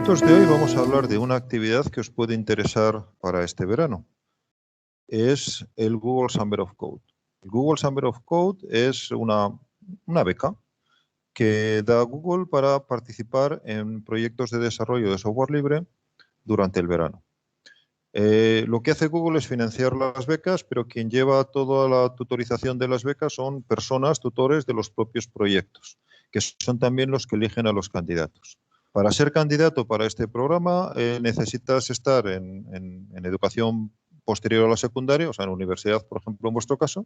efectos de hoy vamos a hablar de una actividad que os puede interesar para este verano. Es el Google Summer of Code. El Google Summer of Code es una beca que da Google para participar en proyectos de desarrollo de software libre durante el verano. Lo que hace Google es financiar las becas, pero quien lleva toda la tutorización de las becas son personas, tutores de los propios proyectos, que son también los que eligen a los candidatos. Para ser candidato para este programa necesitas estar en educación posterior a la secundaria, o sea, en universidad, por ejemplo, en vuestro caso,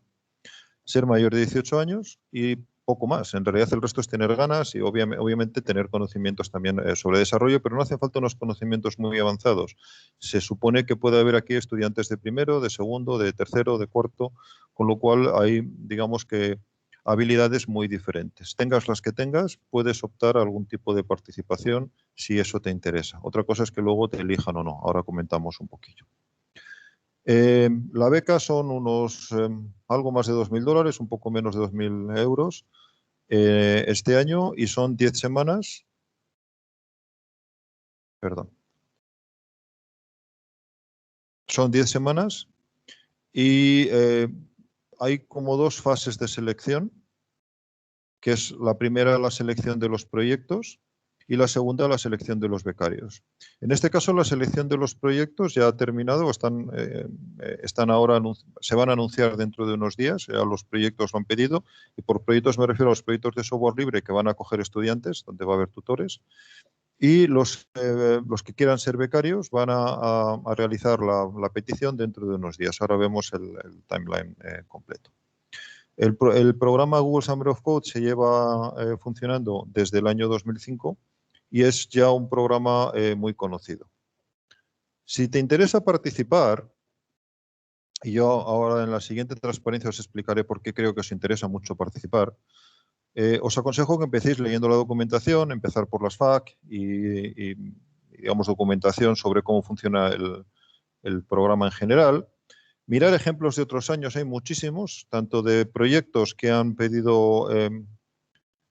ser mayor de 18 años y poco más. En realidad el resto es tener ganas y obviamente tener conocimientos también sobre desarrollo, pero no hacen falta unos conocimientos muy avanzados. Se supone que puede haber aquí estudiantes de primero, de segundo, de tercero, de cuarto, con lo cual hay, digamos que, habilidades muy diferentes. Tengas las que tengas, puedes optar a algún tipo de participación si eso te interesa. Otra cosa es que luego te elijan o no. Ahora comentamos un poquillo. La beca son unos algo más de $2.000, un poco menos de 2.000 euros este año y son 10 semanas. Perdón. Son 10 semanas y hay como dos fases de selección, que es la primera la selección de los proyectos y la segunda la selección de los becarios. En este caso la selección de los proyectos ya ha terminado, están ahora, se van a anunciar dentro de unos días, ya los proyectos lo han pedido, y por proyectos me refiero a los proyectos de software libre que van a coger estudiantes, donde va a haber tutores, y los que quieran ser becarios van a realizar la petición dentro de unos días. Ahora vemos el timeline completo. El programa Google Summer of Code se lleva funcionando desde el año 2005 y es ya un programa muy conocido. Si te interesa participar, y yo ahora en la siguiente transparencia os explicaré por qué creo que os interesa mucho participar, os aconsejo que empecéis leyendo la documentación, empezar por las FAQ y digamos, documentación sobre cómo funciona el programa en general. Mirar ejemplos de otros años, hay muchísimos, tanto de proyectos que han pedido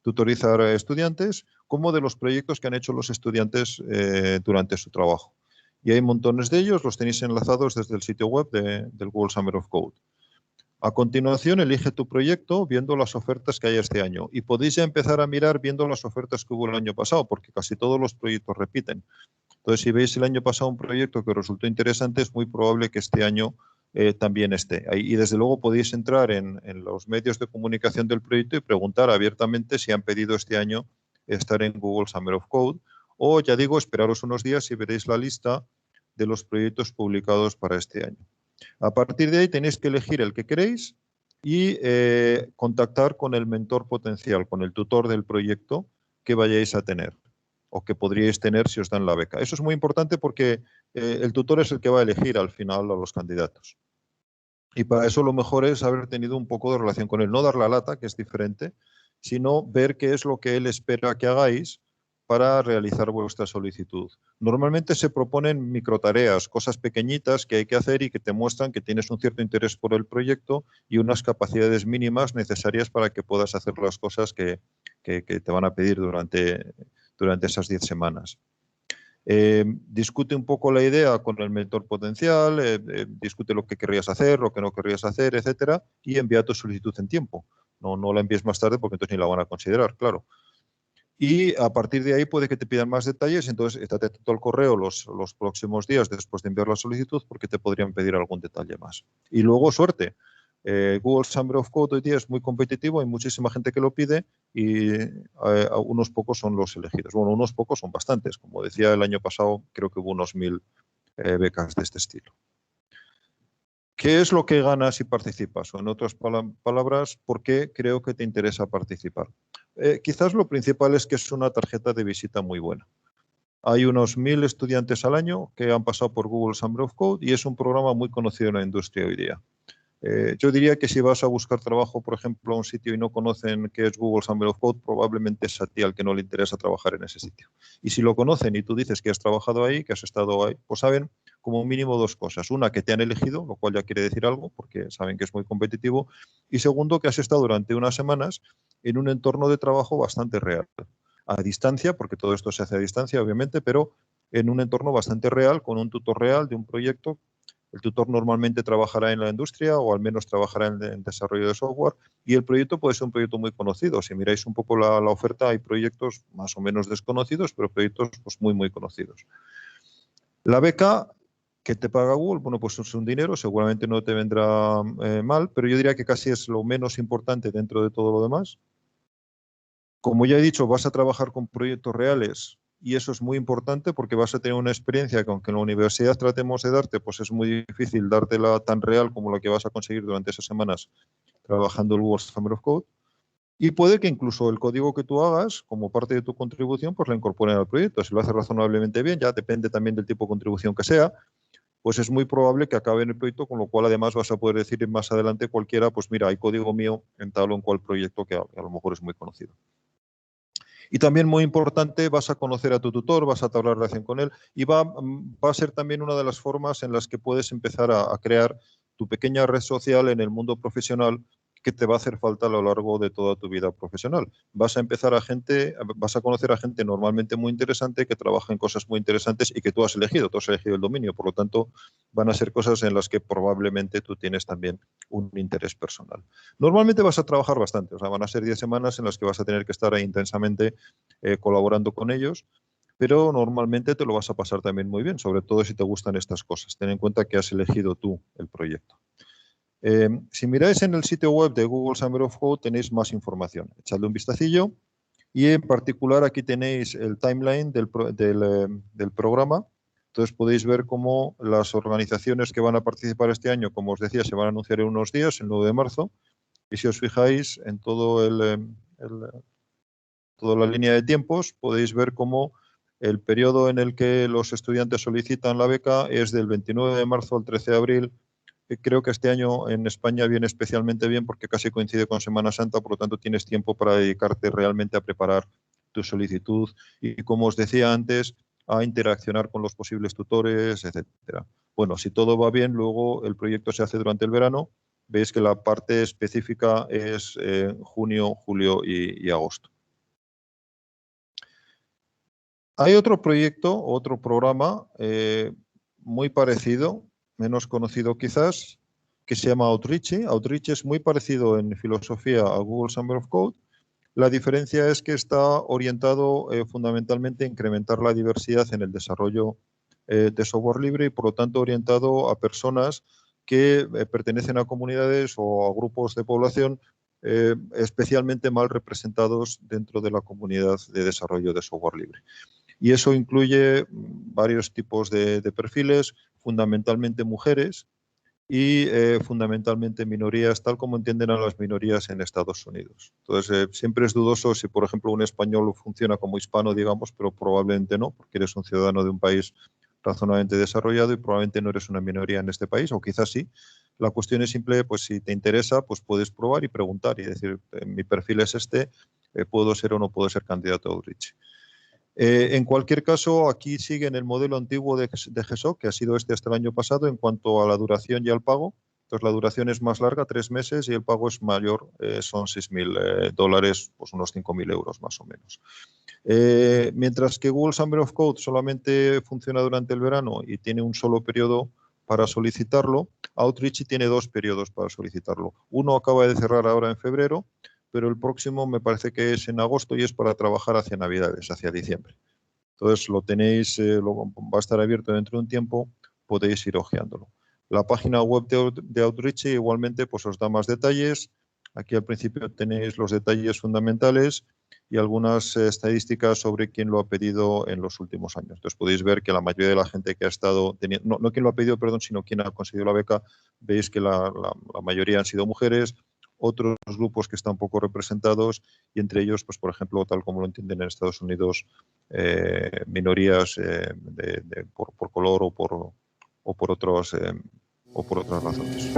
tutorizar a estudiantes, como de los proyectos que han hecho los estudiantes durante su trabajo. Y hay montones de ellos, los tenéis enlazados desde el sitio web del Google Summer of Code. A continuación, elige tu proyecto viendo las ofertas que hay este año. Y podéis ya empezar a mirar viendo las ofertas que hubo el año pasado, porque casi todos los proyectos repiten. Entonces, si veis el año pasado un proyecto que os resultó interesante, es muy probable que este año también esté. Y desde luego podéis entrar en los medios de comunicación del proyecto y preguntar abiertamente si han pedido este año estar en Google Summer of Code. O, ya digo, esperaros unos días y veréis la lista de los proyectos publicados para este año. A partir de ahí tenéis que elegir el que queréis y contactar con el mentor potencial, con el tutor del proyecto que vayáis a tener o que podríais tener si os dan la beca. Eso es muy importante porque el tutor es el que va a elegir al final a los candidatos. Y para eso lo mejor es haber tenido un poco de relación con él, no dar la lata, que es diferente, sino ver qué es lo que él espera que hagáis para realizar vuestra solicitud. Normalmente se proponen microtareas, cosas pequeñitas que hay que hacer y que te muestran que tienes un cierto interés por el proyecto y unas capacidades mínimas necesarias para que puedas hacer las cosas que te van a pedir durante esas 10 semanas. Discute un poco la idea con el mentor potencial, discute lo que querrías hacer, lo que no querrías hacer, etcétera, y envía tu solicitud en tiempo. No la envíes más tarde porque entonces ni la van a considerar, claro. Y a partir de ahí puede que te pidan más detalles, entonces estate atento al correo los próximos días después de enviar la solicitud porque te podrían pedir algún detalle más. Y luego suerte. Google Summer of Code hoy día es muy competitivo, hay muchísima gente que lo pide y unos pocos son los elegidos. Bueno, unos pocos son bastantes. Como decía el año pasado, creo que hubo unos 1.000 becas de este estilo. ¿Qué es lo que ganas si participas? O en otras palabras, ¿por qué creo que te interesa participar? Quizás lo principal es que es una tarjeta de visita muy buena. Hay unos 1.000 estudiantes al año que han pasado por Google Summer of Code y es un programa muy conocido en la industria hoy día. Yo diría que si vas a buscar trabajo, por ejemplo, a un sitio y no conocen qué es Google Summer of Code, probablemente es a ti al que no le interesa trabajar en ese sitio. Y si lo conocen y tú dices que has trabajado ahí, que has estado ahí, pues saben como mínimo dos cosas. Una, que te han elegido, lo cual ya quiere decir algo, porque saben que es muy competitivo. Y segundo, que has estado durante unas semanas en un entorno de trabajo bastante real. A distancia, porque todo esto se hace a distancia, obviamente, pero en un entorno bastante real, con un tutor real de un proyecto. El tutor normalmente trabajará en la industria o al menos trabajará en desarrollo de software, y el proyecto puede ser un proyecto muy conocido. Si miráis un poco la oferta, hay proyectos más o menos desconocidos, pero proyectos pues, muy conocidos. La beca que te paga Google, bueno, pues es un dinero, seguramente no te vendrá mal, pero yo diría que casi es lo menos importante dentro de todo lo demás. Como ya he dicho, vas a trabajar con proyectos reales y eso es muy importante porque vas a tener una experiencia que aunque en la universidad tratemos de darte, pues es muy difícil dártela tan real como la que vas a conseguir durante esas semanas trabajando el Google Summer of Code. Y puede que incluso el código que tú hagas, como parte de tu contribución, pues lo incorporen al proyecto. Si lo haces razonablemente bien, ya depende también del tipo de contribución que sea, pues es muy probable que acabe en el proyecto, con lo cual además vas a poder decir más adelante cualquiera, pues mira, hay código mío en tal o en cual proyecto que a lo mejor es muy conocido. Y también muy importante, vas a conocer a tu tutor, vas a entablar relación con él y va a ser también una de las formas en las que puedes empezar a crear tu pequeña red social en el mundo profesional que te va a hacer falta a lo largo de toda tu vida profesional. Vas a conocer a gente normalmente muy interesante que trabaja en cosas muy interesantes y que tú has elegido el dominio, por lo tanto van a ser cosas en las que probablemente tú tienes también un interés personal. Normalmente vas a trabajar bastante, o sea, van a ser 10 semanas en las que vas a tener que estar ahí intensamente colaborando con ellos, pero normalmente te lo vas a pasar también muy bien, sobre todo si te gustan estas cosas. Ten en cuenta que has elegido tú el proyecto. Si miráis en el sitio web de Google Summer of Code tenéis más información. Echadle un vistacillo y en particular aquí tenéis el timeline del programa. Entonces podéis ver cómo las organizaciones que van a participar este año, como os decía, se van a anunciar en unos días, el 9 de marzo. Y si os fijáis en toda la línea de tiempos, podéis ver cómo el periodo en el que los estudiantes solicitan la beca es del 29 de marzo al 13 de abril. Creo que este año en España viene especialmente bien porque casi coincide con Semana Santa, por lo tanto tienes tiempo para dedicarte realmente a preparar tu solicitud y, como os decía antes, a interaccionar con los posibles tutores, etcétera. Bueno, si todo va bien, luego el proyecto se hace durante el verano. Veis que la parte específica es junio, julio y agosto. Hay otro proyecto, otro programa muy parecido, menos conocido quizás, que se llama Outreach. Outreach es muy parecido en filosofía a Google Summer of Code. La diferencia es que está orientado fundamentalmente a incrementar la diversidad en el desarrollo de software libre y, por lo tanto, orientado a personas que pertenecen a comunidades o a grupos de población especialmente mal representados dentro de la comunidad de desarrollo de software libre. Y eso incluye varios tipos de perfiles, fundamentalmente mujeres y fundamentalmente minorías, tal como entienden a las minorías en Estados Unidos. Entonces, siempre es dudoso si, por ejemplo, un español funciona como hispano, digamos, pero probablemente no, porque eres un ciudadano de un país razonablemente desarrollado y probablemente no eres una minoría en este país, o quizás sí. La cuestión es simple, pues si te interesa, pues puedes probar y preguntar y decir, mi perfil es este, puedo ser o no puedo ser candidato a Outreach. En cualquier caso, aquí sigue en el modelo antiguo de GSOC, que ha sido este hasta el año pasado, en cuanto a la duración y al pago. Entonces, la duración es más larga, 3 meses, y el pago es mayor, son $6.000, pues unos 5.000 euros más o menos. Mientras que Google Summer of Code solamente funciona durante el verano y tiene un solo periodo para solicitarlo, Outreach tiene 2 periodos para solicitarlo. Uno acaba de cerrar ahora en febrero, pero el próximo me parece que es en agosto y es para trabajar hacia Navidades, hacia diciembre. Entonces lo tenéis, va a estar abierto dentro de un tiempo, podéis ir hojeándolo. La página web de Outreach igualmente pues os da más detalles. Aquí al principio tenéis los detalles fundamentales y algunas estadísticas sobre quién lo ha pedido en los últimos años. Entonces podéis ver que la mayoría de la gente que ha estado teniendo, no quién lo ha pedido, perdón, sino quién ha conseguido la beca, veis que la mayoría han sido mujeres, otros grupos que están poco representados y entre ellos, pues por ejemplo, tal como lo entienden en Estados Unidos, minorías por color o por otras razones.